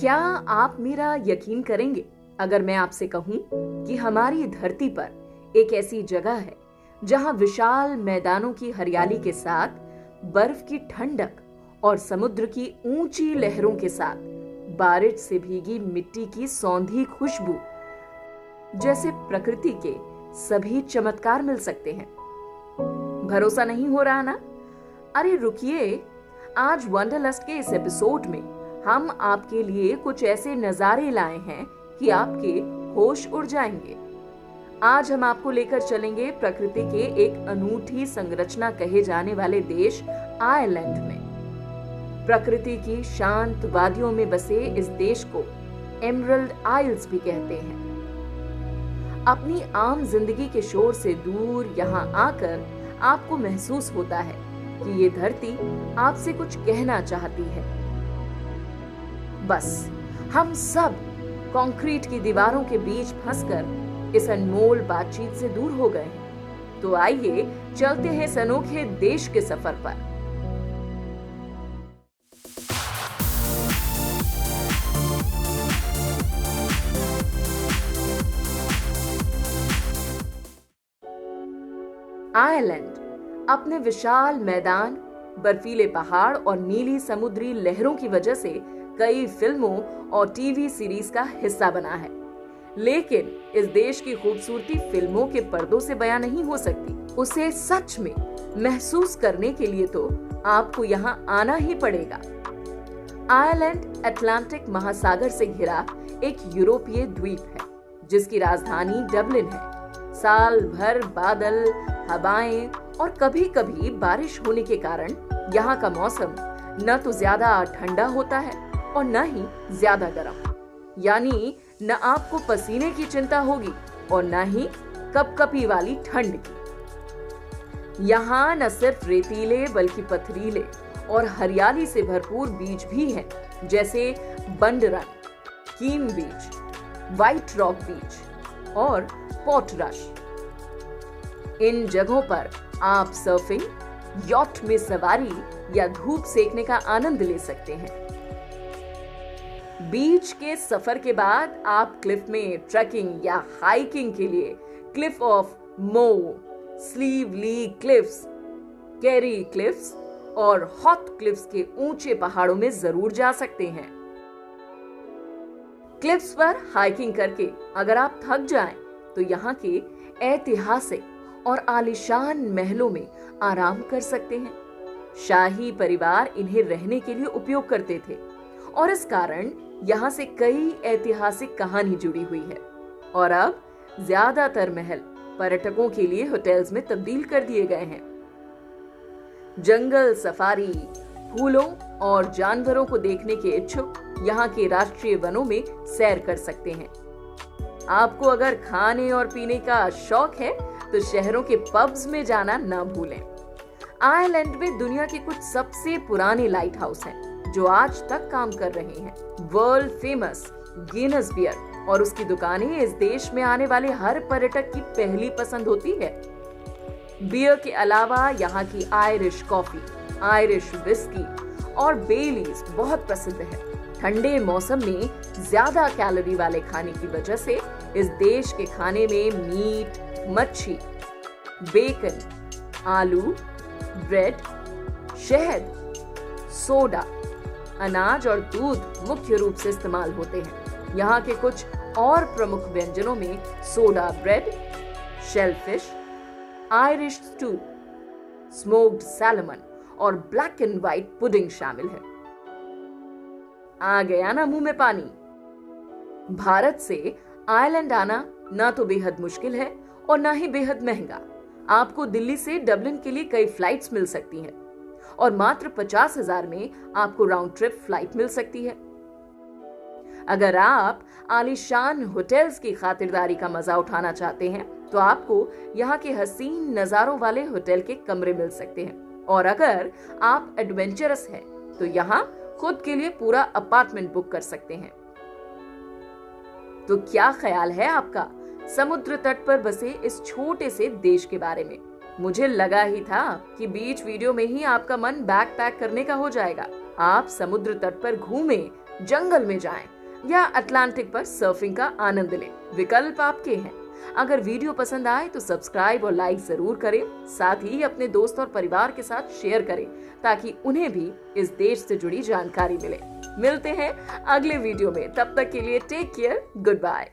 क्या आप मेरा यकीन करेंगे अगर मैं आपसे कहूं कि हमारी धरती पर एक ऐसी जगह है जहां विशाल मैदानों की हरियाली के साथ बर्फ की ठंडक और समुद्र की ऊंची लहरों के साथ बारिश से भीगी मिट्टी की सौंधी खुशबू जैसे प्रकृति के सभी चमत्कार मिल सकते हैं। भरोसा नहीं हो रहा ना? अरे रुकिए, आज वंडरलस्ट के इस एपिसोड में हम आपके लिए कुछ ऐसे नजारे लाए हैं कि आपके होश उड़ जाएंगे। आज हम आपको लेकर चलेंगे प्रकृति के एक अनूठी संरचना कहे जाने वाले देश आयरलैंड में। प्रकृति की शांत वादियों में बसे इस देश को एमरल्ड आइल्स भी कहते हैं। अपनी आम जिंदगी के शोर से दूर यहाँ आकर आपको महसूस होता है कि ये धरती आपसे कुछ कहना चाहती है। बस हम सब कंक्रीट की दीवारों के बीच फंसकर इस अनमोल बातचीत से दूर हो गए हैं। तो आइए चलते हैं इस अनोखे देश के सफर पर। आयरलैंड अपने विशाल मैदान, बर्फीले पहाड़ और नीली समुद्री लहरों की वजह से कई फिल्मों और टीवी सीरीज का हिस्सा बना है। लेकिन इस देश की खूबसूरती फिल्मों के पर्दों से बयां नहीं हो सकती। उसे सच में महसूस करने के लिए तो आपको यहाँ आना ही पड़ेगा। आयरलैंड अटलांटिक महासागर से घिरा एक यूरोपीय द्वीप है जिसकी राजधानी डबलिन है। साल भर बादल, हवाएं और कभी-कभी बारिश होने के कारण यहाँ का मौसम न तो ज्यादा ठंडा होता है और न ही ज्यादा गर्म। यानी न आपको पसीने की चिंता होगी और न ही कपकपी वाली ठंड की। यहाँ न सिर्फ रेतीले बल्कि पथरीले और हरियाली से भरपूर बीच भी हैं, जैसे बंडरन, कीन बीच, व्हाइट रॉक बीच और पोर्टरश। इन जगहों पर आप सर्फिंग, यॉट में सवारी या धूप सेकने का आनंद ले सकते हैं। बीच के सफर के बाद आप क्लिफ में ट्रैकिंग या हाइकिंग के लिए क्लिफ ऑफ मो, स्लीवली क्लिफ्स, कैरी क्लिफ्स और हॉट क्लिफ्स के ऊंचे पहाड़ों में जरूर जा सकते हैं। क्लिफ्स पर हाइकिंग करके अगर आप थक जाएं, तो यहाँ के ऐतिहासिक और आलीशान महलों में आराम कर सकते हैं। शाही परिवार इन्हें रहने के लिए उपयोग करते थे और इस कारण यहाँ से कई ऐतिहासिक कहानी जुड़ी हुई है। और अब ज्यादातर महल पर्यटकों के लिए होटल्स में तब्दील कर दिए गए हैं। जंगल सफारी, फूलों और जानवरों को देखने के इच्छुक यहाँ के राष्ट्रीय वनों में सैर कर सकते हैं। आपको अगर खाने और पीने का शौक है तो शहरों के पब्स में जाना न भूलें। आयरलैंड में दुनिया के कुछ सबसे पुराने लाइट हाउस हैं जो आज तक काम कर रहे हैं। वर्ल्ड फेमस गिनेस बियर और उसकी दुकानें इस देश में आने वाले हर पर्यटक की पहली पसंद होती है। बियर के अलावा यहाँ की आयरिश कॉफी, आयरिश विस्की और बेलीज बहुत प्रसिद्ध है। ठंडे मौसम में ज्यादा कैलोरी वाले खाने की वजह से इस देश के खाने में मीट, मच्छी, बेकन, आलू, ब्रेड, शहद, सोडा, अनाज और दूध मुख्य रूप से इस्तेमाल होते हैं। यहाँ के कुछ और प्रमुख व्यंजनों में soda bread, shellfish, Irish stew, smoked salmon और ब्लैक एंड व्हाइट पुडिंग शामिल है। आ गया ना मुंह में पानी? भारत से आयरलैंड आना ना तो बेहद मुश्किल है और ना ही बेहद महंगा। आपको दिल्ली से डबलिन के लिए कई फ्लाइट्स मिल सकती हैं और मात्र 50,000 में आपको राउंड ट्रिप फ्लाइट मिल सकती है। अगर आप आलीशान होटल्स की खातिरदारी का मजा उठाना चाहते हैं तो आपको यहाँ के हसीन नजारों वाले होटल के कमरे मिल सकते हैं। और अगर आप एडवेंचरस हैं तो यहाँ खुद के लिए पूरा अपार्टमेंट बुक कर सकते हैं। तो क्या ख्याल है आपका समुद्र तट पर बसे इस छोटे से देश के बारे में? मुझे लगा ही था कि बीच वीडियो में ही आपका मन बैकपैक करने का हो जाएगा। आप समुद्र तट पर घूमें, जंगल में जाएं या अटलांटिक पर सर्फिंग का आनंद लें। विकल्प आपके हैं। अगर वीडियो पसंद आए तो सब्सक्राइब और लाइक जरूर करें। साथ ही अपने दोस्त और परिवार के साथ शेयर करें ताकि उन्हें भी इस देश से जुड़ी जानकारी मिले। मिलते हैं अगले वीडियो में, तब तक के लिए टेक केयर, गुड बाय।